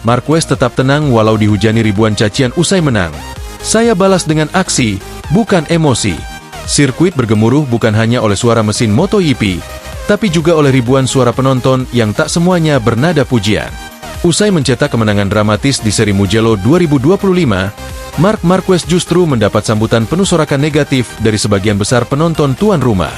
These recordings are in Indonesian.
Marquez tetap tenang walau dihujani ribuan cacian usai menang. Saya balas dengan aksi, bukan emosi. Sirkuit bergemuruh bukan hanya oleh suara mesin MotoGP, tapi juga oleh ribuan suara penonton yang tak semuanya bernada pujian. Usai mencetak kemenangan dramatis di seri Mugello 2025, Marc Marquez justru mendapat sambutan penuh sorakan negatif dari sebagian besar penonton tuan rumah.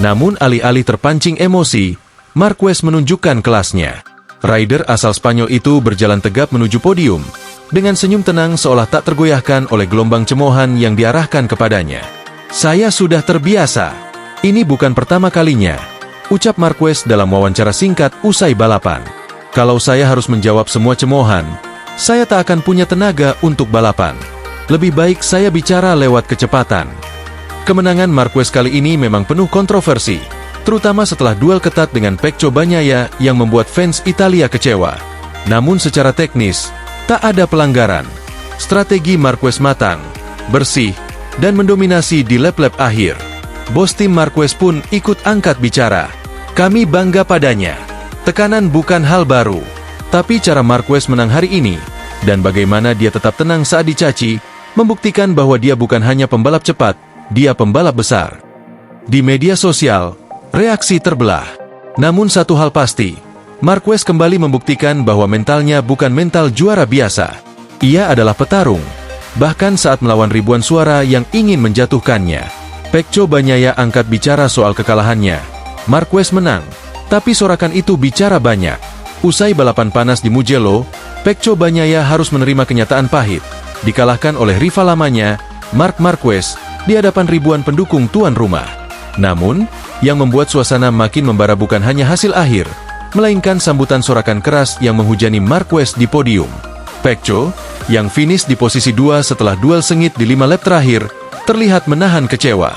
Namun alih-alih terpancing emosi, Marquez menunjukkan kelasnya. Rider asal Spanyol itu berjalan tegap menuju podium, dengan senyum tenang seolah tak tergoyahkan oleh gelombang cemoohan yang diarahkan kepadanya. "Saya sudah terbiasa. Ini bukan pertama kalinya," ucap Marquez dalam wawancara singkat usai balapan. "Kalau saya harus menjawab semua cemoohan, saya tak akan punya tenaga untuk balapan. Lebih baik saya bicara lewat kecepatan." Kemenangan Marquez kali ini memang penuh kontroversi, terutama setelah duel ketat dengan Pecco Bagnaia yang membuat fans Italia kecewa. Namun secara teknis, tak ada pelanggaran. Strategi Marquez matang, bersih, dan mendominasi di lap-lap akhir. Bos tim Marquez pun ikut angkat bicara. "Kami bangga padanya. Tekanan bukan hal baru. Tapi cara Marquez menang hari ini, dan bagaimana dia tetap tenang saat dicaci, membuktikan bahwa dia bukan hanya pembalap cepat, dia pembalap besar." Di media sosial, reaksi terbelah. Namun satu hal pasti, Marquez kembali membuktikan bahwa mentalnya bukan mental juara biasa. Ia adalah petarung, bahkan saat melawan ribuan suara yang ingin menjatuhkannya. Pecco Bagnaia angkat bicara soal kekalahannya. Marquez menang, tapi sorakan itu bicara banyak. Usai balapan panas di Mugello, Pecco Bagnaia harus menerima kenyataan pahit. Dikalahkan oleh rival lamanya, Marc Marquez, di hadapan ribuan pendukung tuan rumah. Namun, yang membuat suasana makin membara bukan hanya hasil akhir, melainkan sambutan sorakan keras yang menghujani Marquez di podium. Pecco, yang finish di posisi 2 setelah duel sengit di 5 lap terakhir, terlihat menahan kecewa.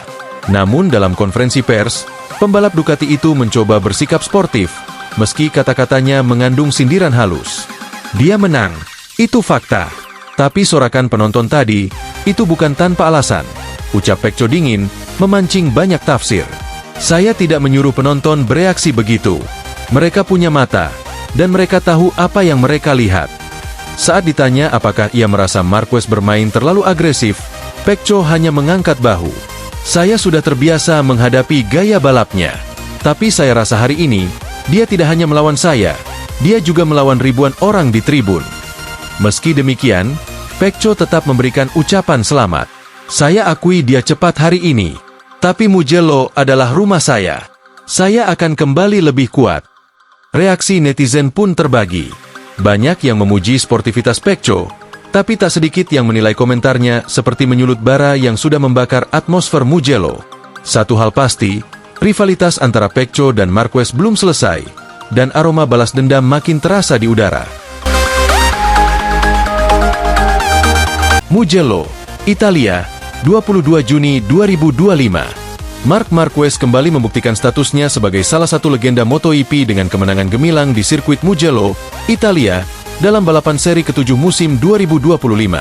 Namun dalam konferensi pers, pembalap Ducati itu mencoba bersikap sportif, meski kata-katanya mengandung sindiran halus. "Dia menang, itu fakta. Tapi sorakan penonton tadi, itu bukan tanpa alasan," ucap Pecco dingin, memancing banyak tafsir. "Saya tidak menyuruh penonton bereaksi begitu. Mereka punya mata, dan mereka tahu apa yang mereka lihat." Saat ditanya apakah ia merasa Marquez bermain terlalu agresif, Pecco hanya mengangkat bahu. "Saya sudah terbiasa menghadapi gaya balapnya. Tapi saya rasa hari ini, dia tidak hanya melawan saya, dia juga melawan ribuan orang di tribun." Meski demikian, Pecco tetap memberikan ucapan selamat. "Saya akui dia cepat hari ini. Tapi Mugello adalah rumah saya. Saya akan kembali lebih kuat." Reaksi netizen pun terbagi. Banyak yang memuji sportivitas Pecco, tapi tak sedikit yang menilai komentarnya seperti menyulut bara yang sudah membakar atmosfer Mugello. Satu hal pasti, rivalitas antara Pecco dan Marquez belum selesai, dan aroma balas dendam makin terasa di udara. Mugello, Italia, 22 Juni 2025. Marc Marquez kembali membuktikan statusnya sebagai salah satu legenda MotoGP dengan kemenangan gemilang di sirkuit Mugello, Italia, dalam balapan seri ke-7 musim 2025.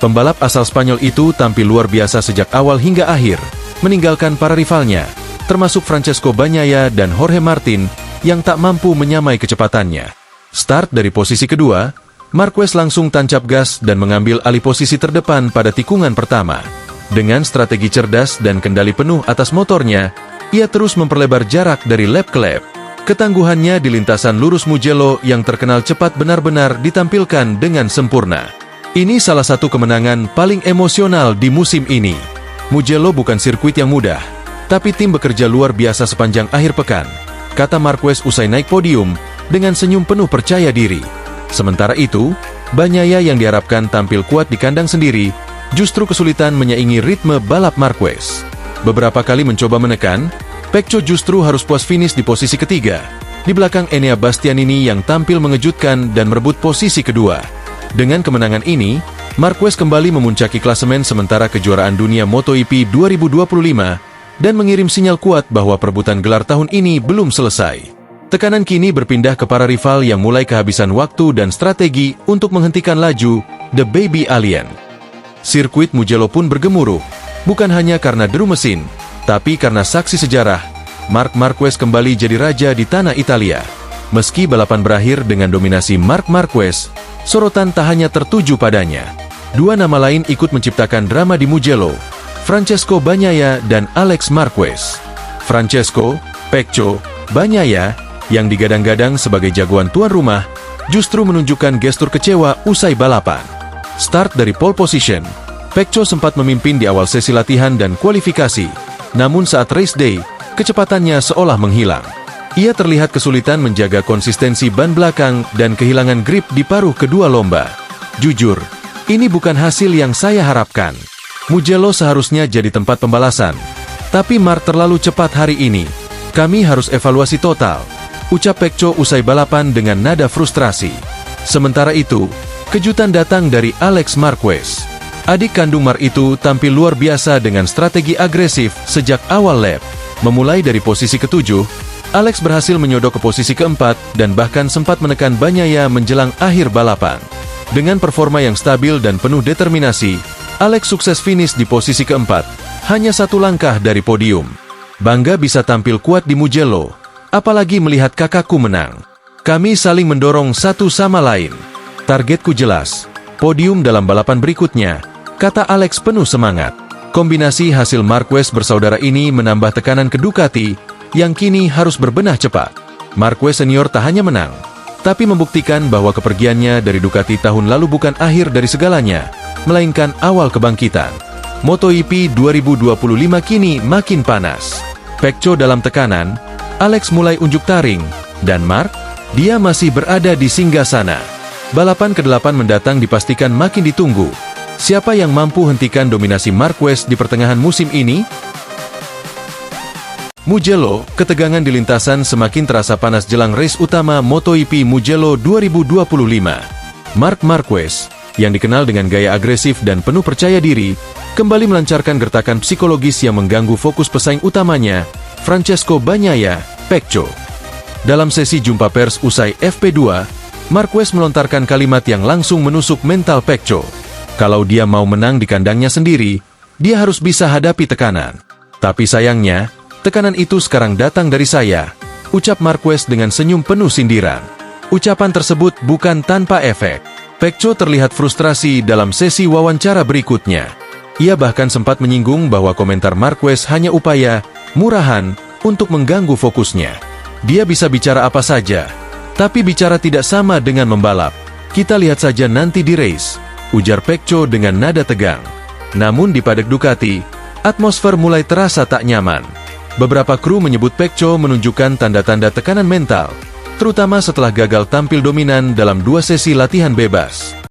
Pembalap asal Spanyol itu tampil luar biasa sejak awal hingga akhir, meninggalkan para rivalnya, termasuk Francesco Bagnaia dan Jorge Martin, yang tak mampu menyamai kecepatannya. Start dari posisi kedua, Marquez langsung tancap gas dan mengambil alih posisi terdepan pada tikungan pertama. Dengan strategi cerdas dan kendali penuh atas motornya, ia terus memperlebar jarak dari lap ke lap. Ketangguhannya di lintasan lurus Mugello yang terkenal cepat benar-benar ditampilkan dengan sempurna. Ini salah satu kemenangan paling emosional di musim ini. Mugello bukan sirkuit yang mudah, tapi tim bekerja luar biasa sepanjang akhir pekan, kata Marquez usai naik podium dengan senyum penuh percaya diri. Sementara itu, Bagnaia yang diharapkan tampil kuat di kandang sendiri, justru kesulitan menyaingi ritme balap Marquez. Beberapa kali mencoba menekan, Pecco justru harus puas finish di posisi ketiga, di belakang Enea Bastianini yang tampil mengejutkan dan merebut posisi kedua. Dengan kemenangan ini, Marquez kembali memuncaki klasemen sementara kejuaraan dunia MotoGP 2025 dan mengirim sinyal kuat bahwa perebutan gelar tahun ini belum selesai. Tekanan kini berpindah ke para rival yang mulai kehabisan waktu dan strategi untuk menghentikan laju The Baby Alien. Sirkuit Mugello pun bergemuruh, bukan hanya karena deru mesin, tapi karena saksi sejarah, Marc Marquez kembali jadi raja di tanah Italia. Meski balapan berakhir dengan dominasi Marc Marquez, sorotan tak hanya tertuju padanya. Dua nama lain ikut menciptakan drama di Mugello, Francesco Bagnaia dan Alex Marquez. Francesco Pecco Bagnaia, yang digadang-gadang sebagai jagoan tuan rumah, justru menunjukkan gestur kecewa usai balapan. Start dari pole position, Pecco sempat memimpin di awal sesi latihan dan kualifikasi, namun saat race day, kecepatannya seolah menghilang. Ia terlihat kesulitan menjaga konsistensi ban belakang dan kehilangan grip di paruh kedua lomba. Jujur, ini bukan hasil yang saya harapkan. Mugello seharusnya jadi tempat pembalasan, tapi Marc terlalu cepat hari ini. Kami harus evaluasi total, ucap Pecco usai balapan dengan nada frustrasi. Sementara itu, kejutan datang dari Alex Marquez. Adik kandung Marc itu tampil luar biasa dengan strategi agresif sejak awal lap. Memulai dari posisi ke-7, Alex berhasil menyodok ke posisi ke-4 dan bahkan sempat menekan Bagnaia menjelang akhir balapan. Dengan performa yang stabil dan penuh determinasi, Alex sukses finish di posisi ke-4, hanya 1 langkah dari podium. Bangga bisa tampil kuat di Mugello, apalagi melihat kakakku menang. Kami saling mendorong satu sama lain. Targetku jelas, podium dalam balapan berikutnya, kata Alex penuh semangat. Kombinasi hasil Marquez bersaudara ini menambah tekanan ke Ducati, yang kini harus berbenah cepat. Marquez senior tak hanya menang, tapi membuktikan bahwa kepergiannya dari Ducati tahun lalu bukan akhir dari segalanya, melainkan awal kebangkitan. MotoGP 2025 kini makin panas. Pecco dalam tekanan, Alex mulai unjuk taring, dan Marc, dia masih berada di singgasana. Balapan ke-8 mendatang dipastikan makin ditunggu. Siapa yang mampu hentikan dominasi Marquez di pertengahan musim ini? Mugello, ketegangan di lintasan semakin terasa panas jelang race utama MotoGP Mugello 2025. Marc Marquez, yang dikenal dengan gaya agresif dan penuh percaya diri, kembali melancarkan gertakan psikologis yang mengganggu fokus pesaing utamanya, Francesco Bagnaia, Pecco. Dalam sesi jumpa pers usai FP2, Marquez melontarkan kalimat yang langsung menusuk mental Pecco. Kalau dia mau menang di kandangnya sendiri, dia harus bisa hadapi tekanan. Tapi sayangnya, tekanan itu sekarang datang dari saya, ucap Marquez dengan senyum penuh sindiran. Ucapan tersebut bukan tanpa efek. Pecco terlihat frustrasi dalam sesi wawancara berikutnya. Ia bahkan sempat menyinggung bahwa komentar Marquez hanya upaya murahan untuk mengganggu fokusnya. Dia bisa bicara apa saja, tapi bicara tidak sama dengan membalap. Kita lihat saja nanti di race, ujar Pecco dengan nada tegang. Namun di paddock Ducati, atmosfer mulai terasa tak nyaman. Beberapa kru menyebut Pecco menunjukkan tanda-tanda tekanan mental, terutama setelah gagal tampil dominan dalam 2 sesi latihan bebas.